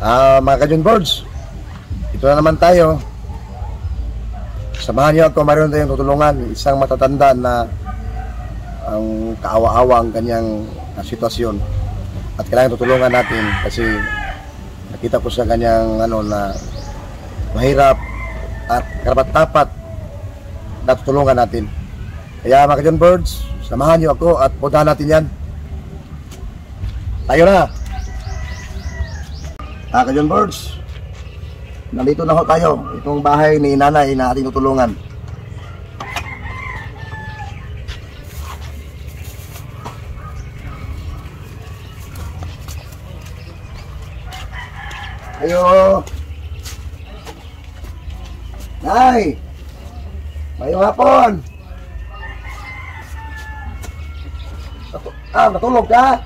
Mga Kajun Birds, ito na naman tayo. Samahan niyo ako, mayroon tayong tutulungan. Isang matatanda na ang kaawa-awa ang kanyang sitwasyon. At kailangan tutulungan natin kasi nakita ko sa kanyang na mahirap at karapat-dapat na tutulungan natin. Kaya mga Kajun Birds, samahan niyo ako at puntahan natin yan. Tayo na! Kajun Birds, nandito na ho tayo. Itong bahay ni nanay na ating tutulungan. Ayo, Nay! Mayong hapon! Natulog ka?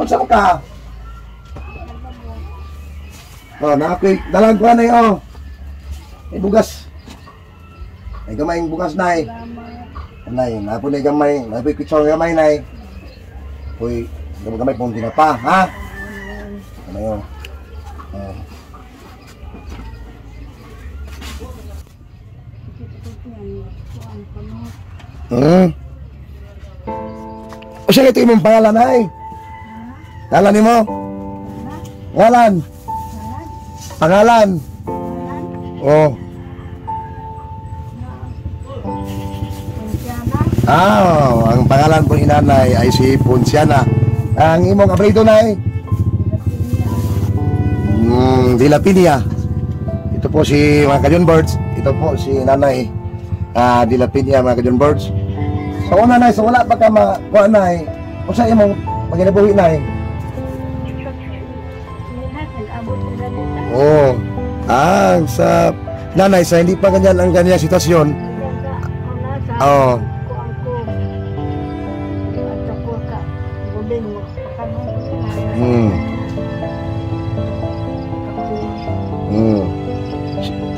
Saan ka? Dalang ko na may bugas. May gamay yung bugas, Nay. Nay, napon na gamay. Napon yung picture gamay, Nay. Uy, gamay pong tinapa, ha? Gamay o. O siya, ito yung pangalan, Nay. Ngalan ni mo? Ngalan? Pangalan? Oh. Ang pangalan po ni nanay ay si Ponciana. Ang imong abrito, Nay? Dilapinia. Ito po si mga Kajun Birds. Ito po si nanay Dilapinia, mga Kajun Birds. So una, Nay, so wala pa ka makuha, Nay. O sa imong pagkinabuhi, Nay? Sa nanay, sa hindi pa ganyan ang kanyang sitwasyon.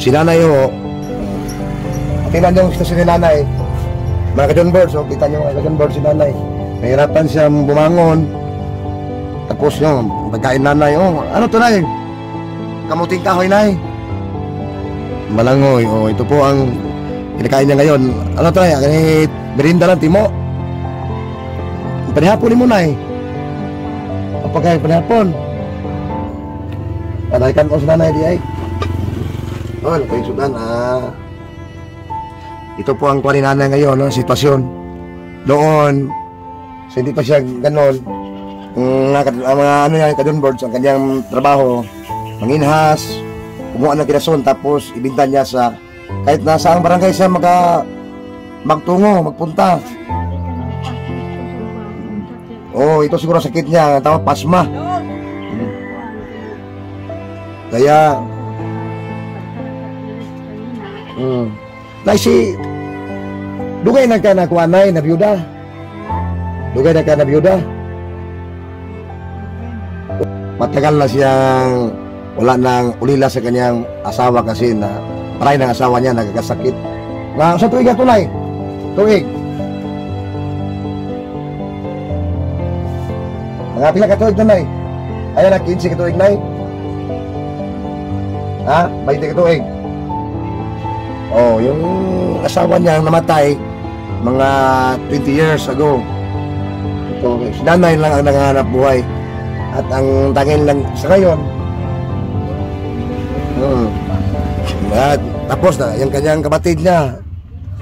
Si nanay tingnan niyo yung sitwasyon ni nanay. Mga Kajun Birds, kita niyo mga Kajun Birds si nanay. Nahirapan siyang bumangon. Tapos yung pagkain nanay, ano to, Nay? Kamuting kahoy, Nay. Malangoy, ito po ang kinakain niya ngayon. Ano to, Nay? Merinda lang, timo. Panihapon mo, Nay. Pagkain panihapon. Panaykan ko sa nanay di ay. Ano pa yung sudan, ito po ang kuha ni nanay ngayon, sitwasyon. Doon, so hindi pa siya ganon. Ang mga Kajun Birds, ang kanyang trabaho, manginhas, kumuha ng kinason, tapos ibinta niya sa kahit nasa ang barangay siya magpunta. Ito siguro sakit niya, tawag pasma. Kaya si dugay na ka na kuanay na biyuda. Dugay na ka na biyuda. Matagal na siyang wala nang ulila sa kanyang asawa kasi na paray ng asawa niya nagkakasakit. Sa tuig ka tunay? Tuig. Mga pila ka tuig na, Nay? Ayan na, 15 ka tuig, Nay? 20 ka tuig? Yung asawa niya namatay mga 20 years ago. Si nanay lang ang nanganganap buhay. At ang tangin lang sa ngayon, tapos na, yung kanyang kapatid niya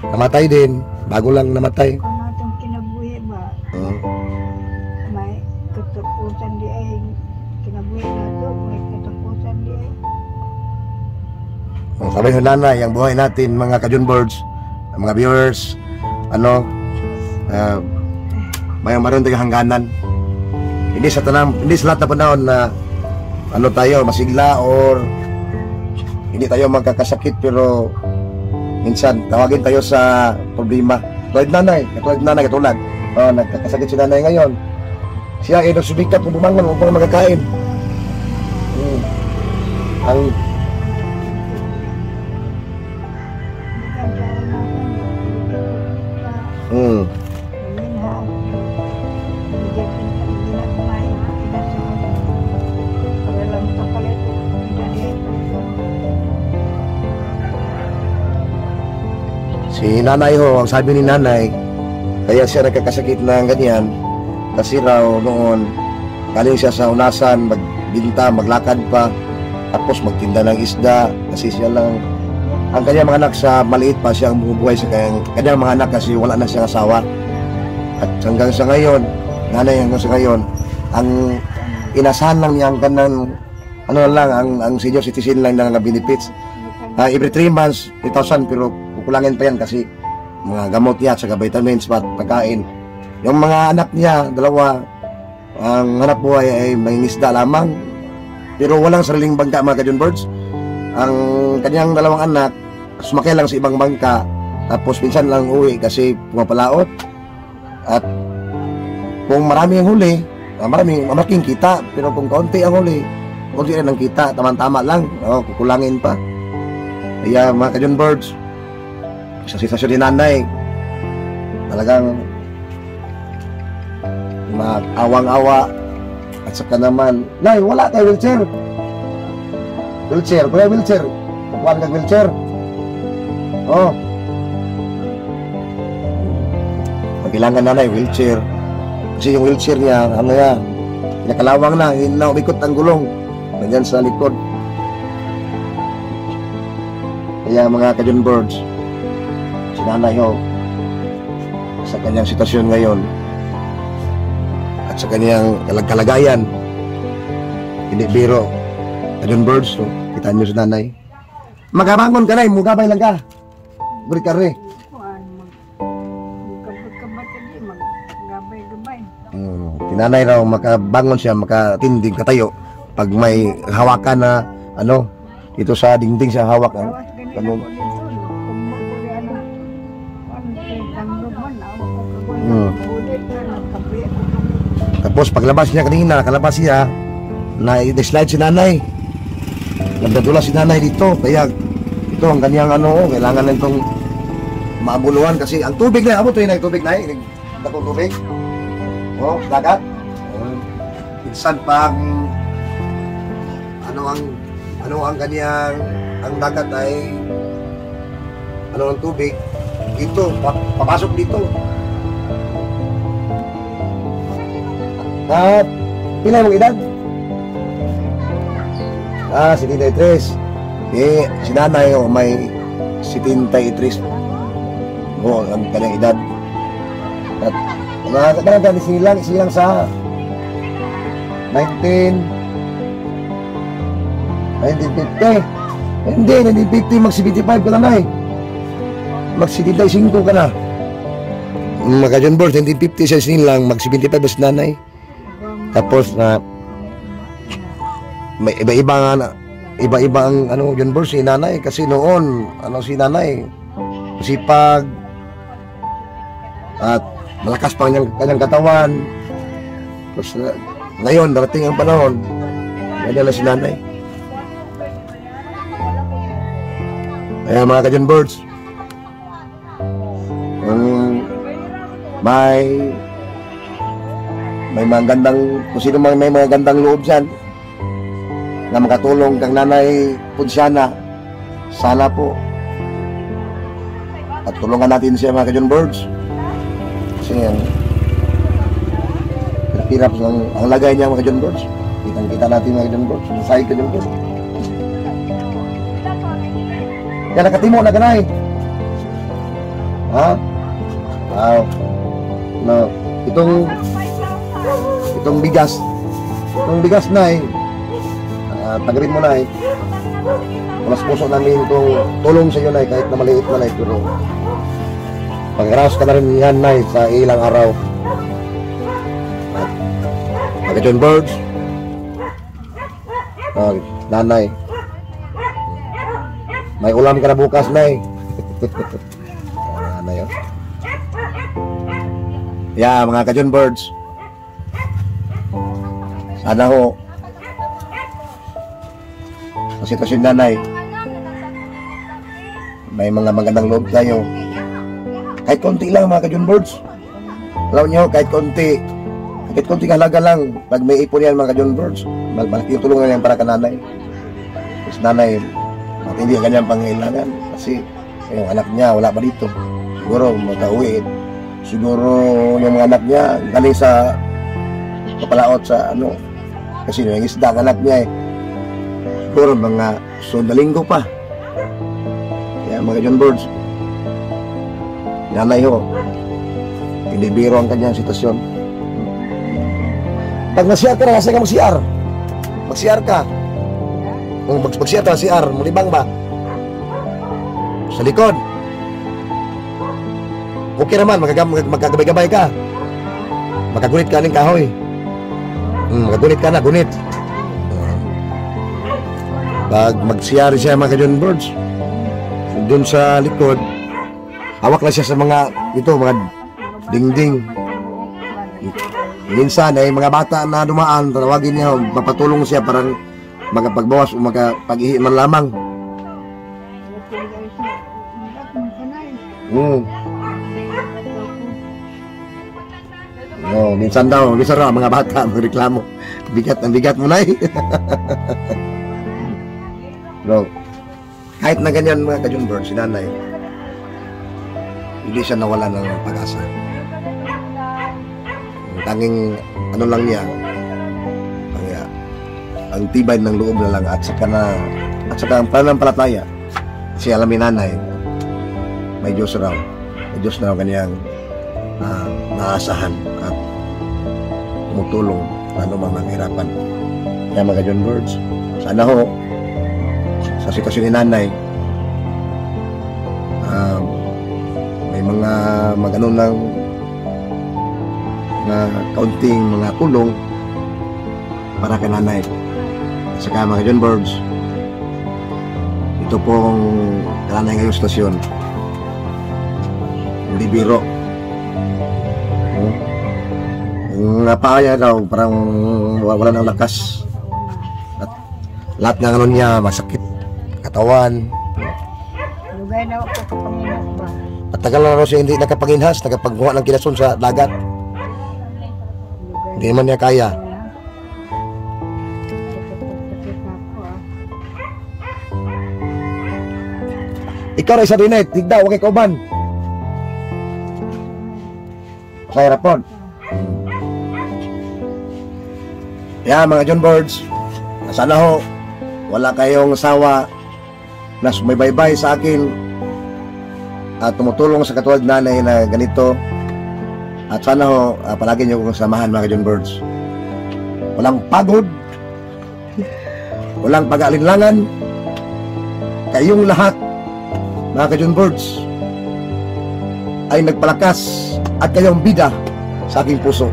namatay din, bago lang namatay. Kanatong kinabuhi ba? May katapusan di ay kinabuhi na to, may katapusan di ay. Sabi ng nanay, ang buhay natin, mga Kajun Birds, mga viewers, mayroon tayong hangganan. Hindi sa lahat na panahon na tayo masigla or hindi tayo magkakasakit, pero minsan tawagin tayo sa problema. Katulad, nagkakasakit si nanay ngayon. Siya ay nagsumikap kung bumangon upang magkakain. Si nanay ho, ang sabi ni nanay, kaya siya nagkakasakit ng ganyan kasi raw noon galing siya sa unasan, magbinta, maglakad pa, tapos magtinda ng isda kasi siya lang ang kanyang mga anak sa maliit pa siyang bumubuhay sa kanyang mga anak kasi wala na siyang asawa. At hanggang sa ngayon, nanay hanggang sa ngayon, ang inasahan lang niya ang kanang ano lang, ang senior citizen lang ng benefits. Every 3 months, 3,000 pero kukulangin pa yan kasi mga gamot niya at saka vitamins at pagkain. Yung mga anak niya, dalawa, ang hanap buhay ay may isda lamang pero walang sariling bangka mga Kajun Birds. Ang kanyang dalawang anak sumakay lang sa ibang bangka tapos minsan lang uwi kasi pumapalaot at kung marami ang huli malaking kita pero kung konti ang huli konti rin ang kita, tama-tama lang, kukulangin pa. Kaya mga Kajun Birds, sa sitwasyon ni nanay talagang awang-awa at saka naman nay wala tayo wheelchair kuya wheelchair kukuhan kang wheelchair kailangan nanay wheelchair kasi yung wheelchair niya ano yan pinakalawang na hindi na umikot ang gulong nandyan sa likod. Kaya mga Kajun Birds, si nanay ho sa kanyang sitwasyon ngayon at sa kanyang kalagayan hindi biro. Kajun Birds, so, kita nyo si nanay magabangon ka na, mugabay lang ka balik ka rin si nanay raw makabangon siya, makatindig katayo pag may hawakan na ano ito sa dingding siya hawak kanong tapos paglabas niya kanina nakalabas siya na slide si nanay nagdadula si nanay dito kaya ito ang kanyang ano kailangan na itong maabuluhan kasi ang tubig na amo to yung tubig na itong tubig dagat minsan pag ano ang kanyang ang dagat ay ano ang tubig dito papasok dito at pila mong edad? 73 si nanay may 73 ang kanyang edad at mga silang sa 1950 hindi 1950 mag 75 ka na nay mag 75 ka na mga Kajun Birds 1950 siya silang mag 75 ba si nanay tapos may iba-ibang ano Kajun Birds si nanay kasi noon si nanay sipag at malakas pa kanyang katawan tapos ngayon darating ang panahon ganyan na si nanay. Kaya mga Kajun Birds may mga gandang kung sino may mga gandang loob dyan na makatulong kang nanay Punsyana sana po at tulungan natin siya mga Kajun Birds kasi hirap ang lagay niya mga Kajun Birds kita natin mga Kajun Birds sa Kajun Birds kaya nakatimo na ganay no itong bigas na tagarin mo na mas puso namin itong tulong sa iyo na kahit na maliit na pero pag-raos ka na rin yan na sa ilang araw at mga Kajun Birds nanay may ulam ka na bukas na ano yun mga Kajun Birds sana ho sa sitwasyon nanay may mga magandang loob tayo kahit konti lang mga Kajun Birds alam nyo kahit konti halaga lang pag may ipon yan mga Kajun Birds malaki yung tulungan yan para ka nanay kasi nanay hindi ang kanyang pangailangan kasi yung anak niya wala pa dito siguro magka-uwi. Siguro yung mga anak niya galing sa papalaot sa ano, kasi yung isda ang anak niya eh. Siguro mga sunod na linggo pa. Kaya mga John Birds, nanay ho, hindi biro ang kanyang sitwasyon. Pag mag-CR ka na, kasi ka mag-CR. Mag-CR ka. Kung mag-CR ka, CR, mulibang ba? Sa likod. Okay naman, magkagabay-gabay ka. Magkagunit ka ng kahoy. Magkagunit ka na, gunit. Pag mag-CR siya mga John Birds, doon sa likod, hawak lang siya sa mga, ito, mga dingding. Minsan ay mga bata na dumaan, tawagin niya, mapatulong siya parang magpagbawas o magpag-ihi man lamang. No, minsan daw, mga bata magreklamo. Bigat mo na eh. Bro, kahit na ganyan mga ka-John Birds, si nanay, hindi siya nawala ng pag-asa. Tanging ano lang niya, ang tibay ng loob na lang at saka ang pananampalataya. Kasi alam ni nanay, may Diyos raw kanyang naasahan at tumutulong paano mamangirapan. Kaya mga John Birds, sana ho sa sitwasyon ni nanay, may mga magano ng na kaunting mga tulong para kay nanay. At saka mga John Birds, ito pong kalanay ngayong stasyon, hindi biro. Yung paa niya daw parang wala ng lakas at lahat ng ano niya masakit, katawan. Lugay na ako kapanginas ba? At tagal na raw siya hindi nakapanginhas, nakapagkuha ng kilason sa dagat. Hindi naman niya kaya. Ikaw na isa rin eh, tigda, huwag kay kauban. Sa hirapon. Kaya mga John Birds, sana ho, wala kayong sawa na sumaybaybay sa akin at tumutulong sa katulad nanay na ganito. At sana ho, palagi niyo kong samahan mga John Birds. Walang pagod, walang pag-aalinlangan. Kayong lahat, mga John Birds, ay nagpalakas at kayong bida sa aking puso.